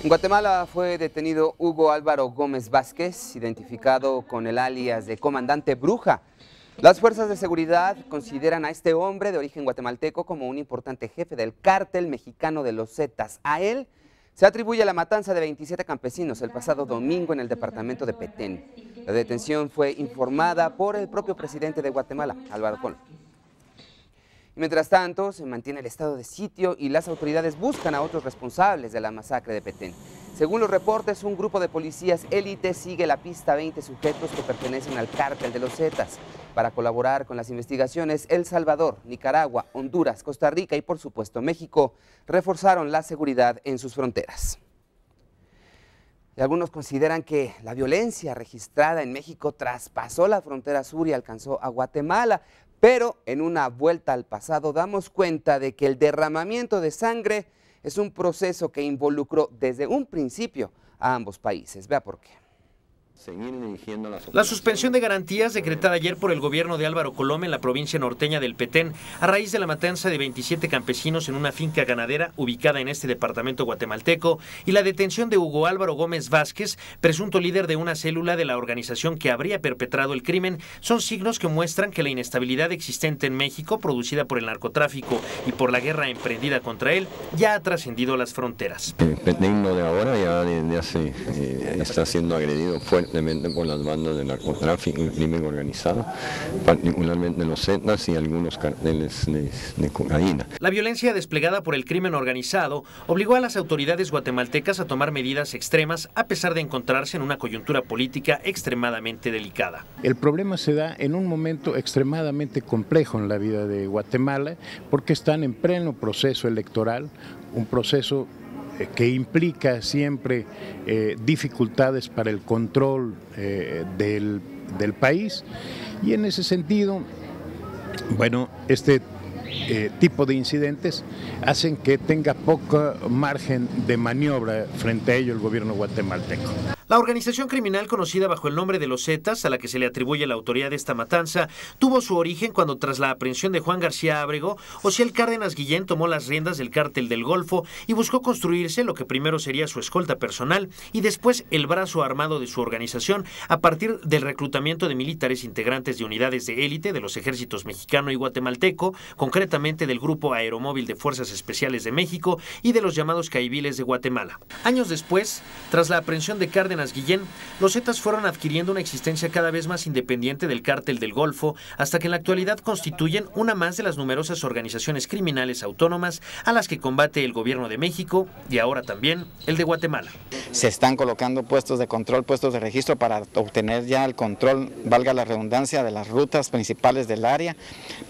En Guatemala fue detenido Hugo Álvaro Gómez Vázquez, identificado con el alias de Comandante Bruja. Las fuerzas de seguridad consideran a este hombre de origen guatemalteco como un importante jefe del cártel mexicano de los Zetas. A él se atribuye la matanza de 27 campesinos el pasado domingo en el departamento de Petén. La detención fue informada por el propio presidente de Guatemala, Álvaro Colom. Mientras tanto, se mantiene el estado de sitio y las autoridades buscan a otros responsables de la masacre de Petén. Según los reportes, un grupo de policías élite sigue la pista a 20 sujetos que pertenecen al cártel de los Zetas. Para colaborar con las investigaciones, El Salvador, Nicaragua, Honduras, Costa Rica y, por supuesto, México reforzaron la seguridad en sus fronteras. Y algunos consideran que la violencia registrada en México traspasó la frontera sur y alcanzó a Guatemala. Pero en una vuelta al pasado damos cuenta de que el derramamiento de sangre es un proceso que involucró desde un principio a ambos países. Vea por qué. La suspensión de garantías decretada ayer por el gobierno de Álvaro Colom en la provincia norteña del Petén a raíz de la matanza de 27 campesinos en una finca ganadera ubicada en este departamento guatemalteco y la detención de Hugo Álvaro Gómez Vázquez, presunto líder de una célula de la organización que habría perpetrado el crimen, son signos que muestran que la inestabilidad existente en México, producida por el narcotráfico y por la guerra emprendida contra él, ya ha trascendido las fronteras. El Petén de ahora ya desde hace está siendo agredido fuertemente por las bandas de narcotráfico y crimen organizado, particularmente los Zetas y algunos carteles de cocaína. La violencia desplegada por el crimen organizado obligó a las autoridades guatemaltecas a tomar medidas extremas a pesar de encontrarse en una coyuntura política extremadamente delicada. El problema se da en un momento extremadamente complejo en la vida de Guatemala porque están en pleno proceso electoral, un proceso que implica siempre dificultades para el control del país, y en ese sentido, bueno, este tipo de incidentes hacen que tenga poco margen de maniobra frente a ello el gobierno guatemalteco. La organización criminal conocida bajo el nombre de los Zetas, a la que se le atribuye la autoría de esta matanza, tuvo su origen cuando tras la aprehensión de Juan García Ábrego, Osiel Cárdenas Guillén tomó las riendas del cártel del Golfo y buscó construirse lo que primero sería su escolta personal y después el brazo armado de su organización a partir del reclutamiento de militares integrantes de unidades de élite de los ejércitos mexicano y guatemalteco, concretamente del Grupo Aeromóvil de Fuerzas Especiales de México y de los llamados caiviles de Guatemala. Años después, tras la aprehensión de Cárdenas Guillén, los Zetas fueron adquiriendo una existencia cada vez más independiente del cártel del Golfo, hasta que en la actualidad constituyen una más de las numerosas organizaciones criminales autónomas a las que combate el gobierno de México y ahora también el de Guatemala. Se están colocando puestos de control, puestos de registro para obtener ya el control, valga la redundancia, de las rutas principales del área,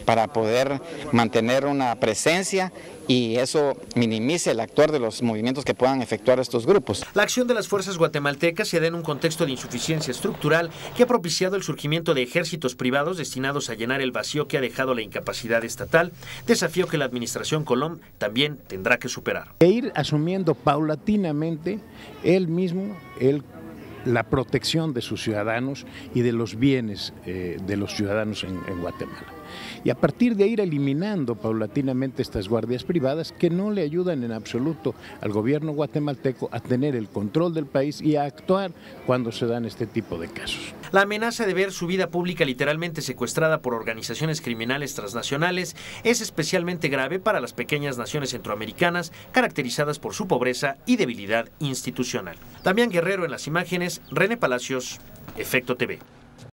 para poder mantener una presencia y eso minimice el actuar de los movimientos que puedan efectuar estos grupos. La acción de las fuerzas guatemaltecas se da en un contexto de insuficiencia estructural que ha propiciado el surgimiento de ejércitos privados destinados a llenar el vacío que ha dejado la incapacidad estatal, desafío que la administración Colom también tendrá que superar. E ir asumiendo paulatinamente la protección de sus ciudadanos y de los bienes de los ciudadanos en Guatemala. Y a partir de ir eliminando paulatinamente estas guardias privadas que no le ayudan en absoluto al gobierno guatemalteco a tener el control del país y a actuar cuando se dan este tipo de casos. La amenaza de ver su vida pública literalmente secuestrada por organizaciones criminales transnacionales es especialmente grave para las pequeñas naciones centroamericanas caracterizadas por su pobreza y debilidad institucional. Damián Guerrero en las imágenes, René Palacios, Efecto TV.